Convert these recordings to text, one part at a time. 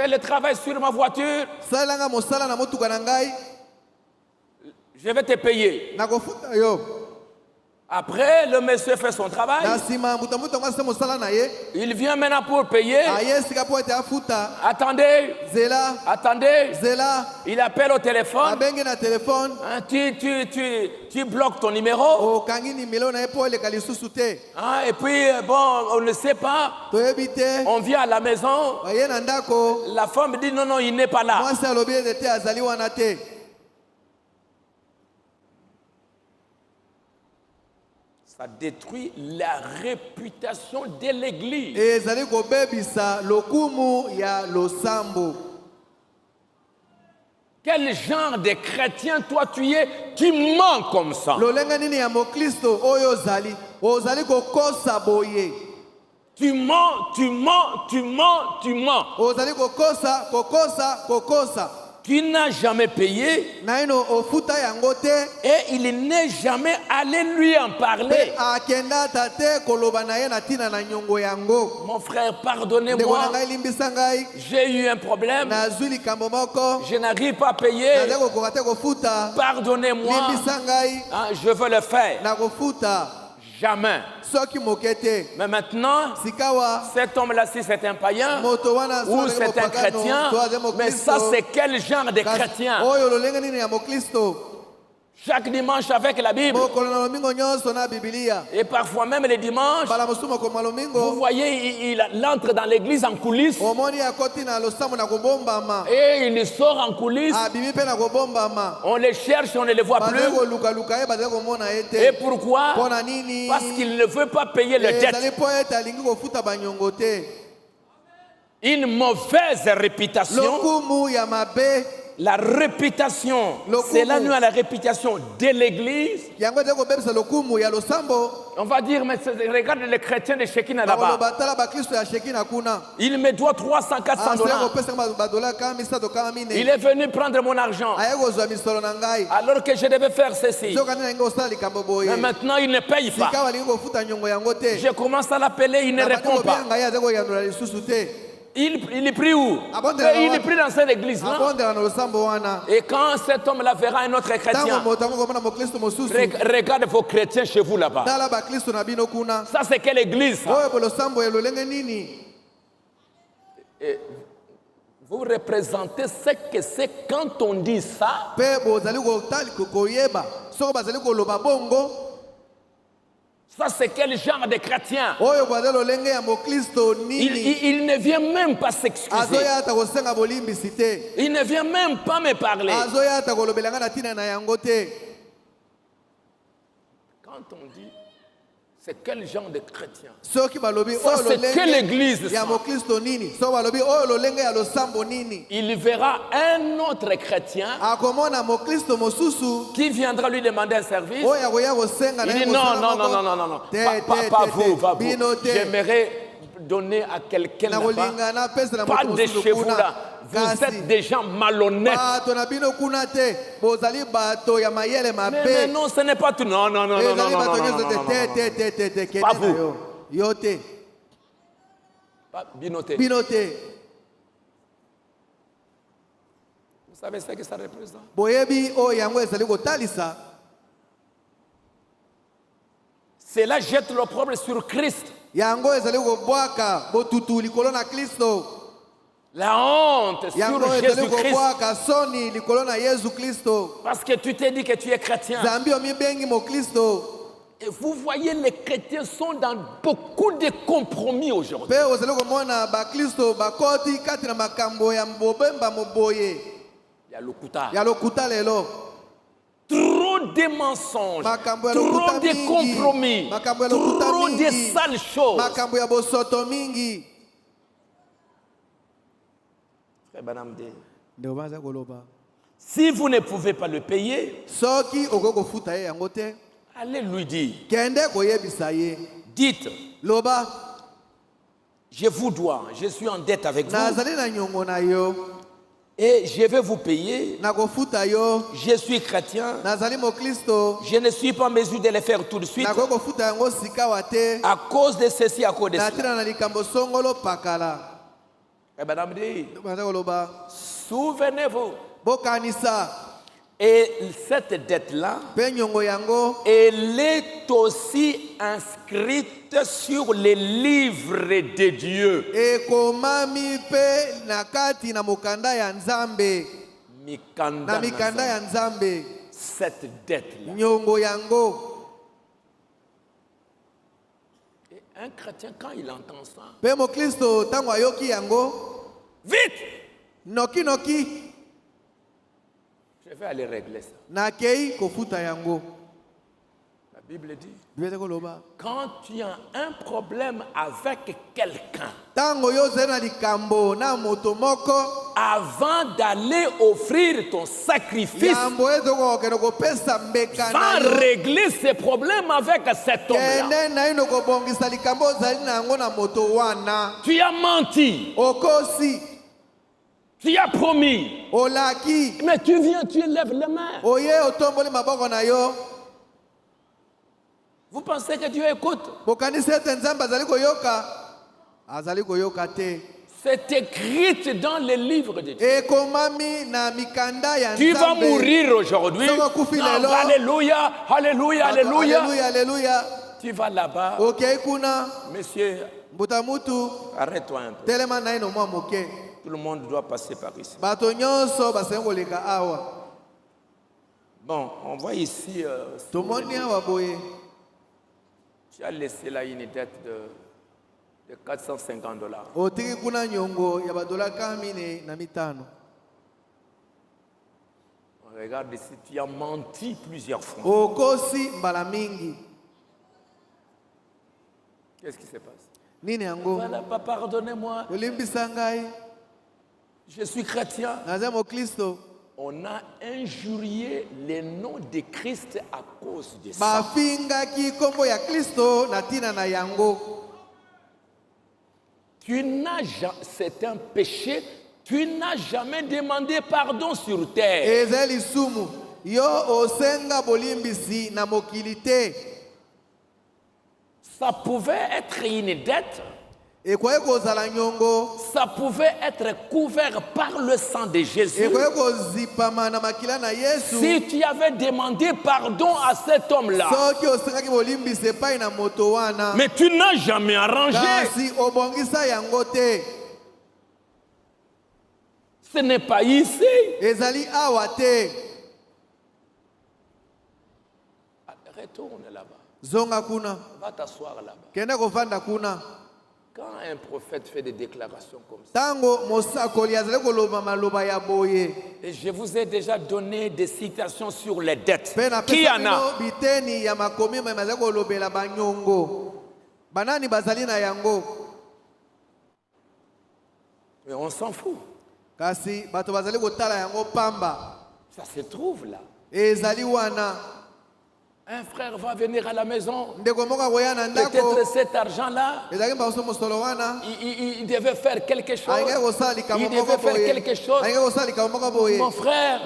Fais le travail sur ma voiture. Je vais te payer. Après, le monsieur fait son travail. Il vient maintenant pour payer. Attendez. Attendez. Il appelle au téléphone. Hein, tu bloques ton numéro. Hein, et puis, bon, on ne sait pas. On vient à la maison. La femme dit non, non, il n'est pas là. Ça détruit la réputation de l'église. Quel genre de chrétien toi tu es qui mens comme ça? Tu mens, tu mens, tu mens, tu mens. Tu n'as jamais payé et il n'est jamais allé lui en parler. Mon frère, pardonnez-moi. J'ai eu un problème. Je n'arrive pas à payer. Pardonnez-moi. Hein, je veux le faire. Jamais. Mais maintenant, cet homme-là, si c'est un païen ou c'est un chrétien, mais ça, c'est quel genre de chrétien? Chaque dimanche avec la Bible. Et parfois même les dimanches, vous voyez, il entre dans l'église en coulisses. Et il sort en coulisses. On les cherche, on ne les voit plus. Et pourquoi? Parce qu'il ne veut pas payer le dette. Une mauvaise réputation. La réputation, c'est la nuit à la réputation de l'église. On va dire, mais regarde les chrétiens de Shekinah là-bas. Il me doit 300, 400 dollars. Il est venu prendre mon argent. Alors que je devais faire ceci. Mais maintenant, il ne paye pas. Je commence à l'appeler, il ne répond pas. Il est pris où? Il est pris dans cette église-là. Et quand cet homme-là verra un autre chrétien, regarde vos chrétiens chez vous là-bas. Ça, c'est quelle église ça? Et vous représentez ce que c'est quand on dit ça. Ça, c'est quel genre de chrétien? Il ne vient même pas s'excuser. Il ne vient même pas me parler. Quand on dit, c'est quel genre de chrétien? Ça, c'est quelle église ça? Il verra un autre chrétien qui viendra lui demander un service. Il dit non, non, non, non, non, non, non. Pas vous, pas vous. J'aimerais donner à quelqu'un là-bas. Pas de chez vous là. Vous êtes des gens malhonnêtes. Mais non, ce n'est pas tout. Non, non, non, non, non, non, non, non. Pas vous. Binoté. Vous savez ce que ça représente? Cela jette l'opprobre sur Christ. La honte sur Jésus-Christ. Parce que tu t'es dit que tu es chrétien. Et vous voyez, les chrétiens sont dans beaucoup de compromis aujourd'hui. Il y a trop de mensonges, trop de compromis, trop de sales choses. Si vous ne pouvez pas le payer, allez lui dire. Dites, je vous dois, je suis en dette avec vous. Et je vais vous payer. Je suis chrétien. Je ne suis pas en mesure de le faire tout de suite. À cause de ceci, à cause de cela. Souvenez-vous. Et cette dette-là, elle est aussi inscrite sur les livres de Dieu. Cette dette-là. Et un chrétien, quand il entend ça, vite! Je vais aller régler ça. La Bible dit, quand tu as un problème avec quelqu'un, avant d'aller offrir ton sacrifice, va régler ses problèmes avec cet homme-là. Tu as menti. Tu as promis. Mais tu viens, tu lèves les mains. Vous pensez que Dieu écoute? C'est écrit dans les livres de Dieu. Tu vas mourir aujourd'hui. Alléluia, alléluia, alléluia. Tu vas là-bas. Monsieur, arrête-toi un peu. Tout le monde doit passer par ici. Bon, on voit ici. Tu as laissé là une dette de $450. Regarde ici, tu as menti plusieurs fois. Qu'est-ce qui se passe? Voilà, pardonnez-moi. Je suis chrétien. On a injurié le nom de Christ à cause de ça. C'est un péché. Tu n'as jamais demandé pardon sur terre. Ça pouvait être une dette. Ça pouvait être couvert par le sang de Jésus. Si tu avais demandé pardon à cet homme-là, mais tu n'as jamais arrangé. Ce n'est pas ici. Retourne là-bas. Va t'asseoir là-bas. Quand un prophète fait des déclarations comme ça, et je vous ai déjà donné des citations sur les dettes. Qui en a? Mais on s'en fout. Ça se trouve là. Un frère va venir à la maison. Peut-être cet argent-là, il devait faire quelque chose. Il devait faire quelque chose. Mon frère.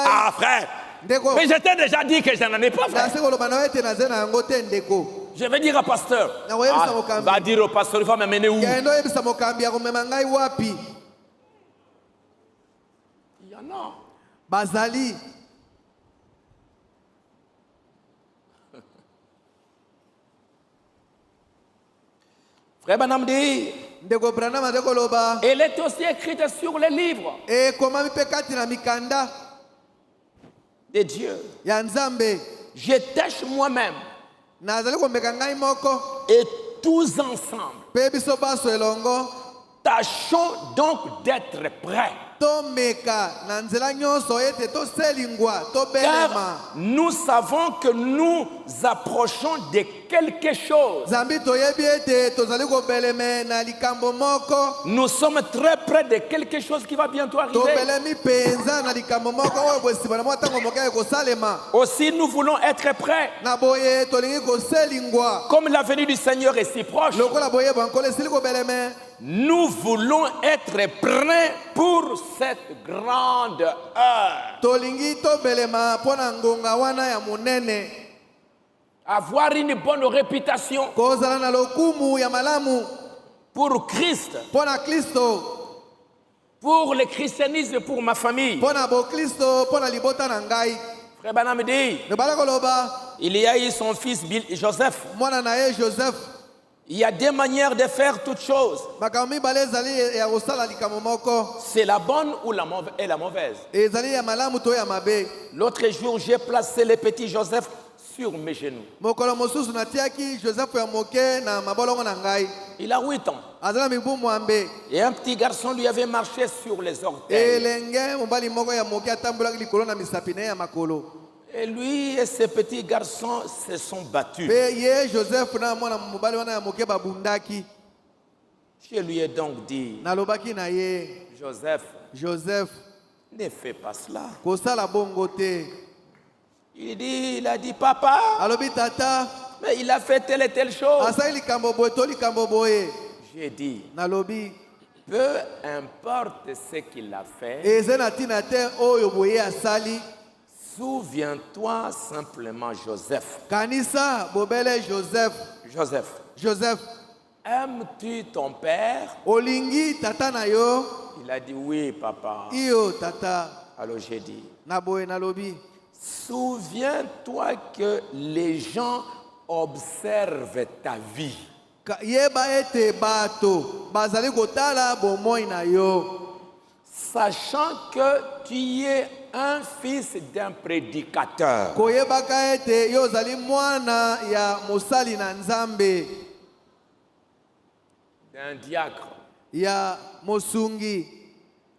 Ah, frère. Mais je t'ai déjà dit que je n'en ai pas, frère. Je vais dire au pasteur. Va dire au pasteur, il va m'amener où? Il y en a. Bazali. Frère Branham dit, elle est aussi écrite sur les livres de Dieu. Je tâche moi-même et tous ensemble. Tâchons donc d'être prêts. Car nous savons que nous approchons de quelque chose. Nous sommes très près de quelque chose qui va bientôt arriver. Aussi nous voulons être prêts. Comme la venue du Seigneur est si proche, nous voulons être prêts pour cette grande heure. Avoir une bonne réputation. pour Christ, pour le christianisme, pour ma famille. Frère Branham dit, il y a eu son fils Joseph. Il y a deux manières de faire toutes choses. C'est la bonne ou la mauvaise. L'autre jour, j'ai placé le petit Joseph sur mes genoux. Il a 8 ans. Et un petit garçon lui avait marché sur les orteils. Et lui et ses petits garçons se sont battus. Je lui ai donc dit, Joseph, ne fais pas cela. Il a dit, papa, mais il a fait telle et telle chose. J'ai dit, peu importe ce qu'il a fait, souviens-toi simplement, Joseph. Joseph, aimes-tu ton père? Il a dit oui, papa. Alors j'ai dit, souviens-toi que les gens observent ta vie. Sachant que tu es un fils d'un prédicateur. D'un diacre.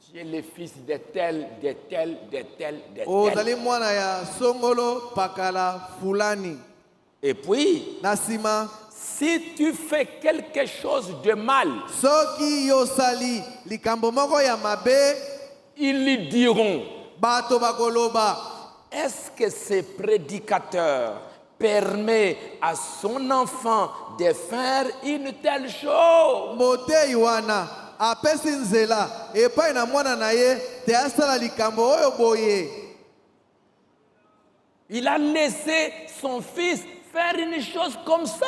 Tu es le fils de tel, de tel, de tel, de tel. Et puis, si tu fais quelque chose de mal, ils lui diront, est-ce que ce prédicateur permet à son enfant de faire une telle chose? Il a laissé son fils faire une chose comme ça.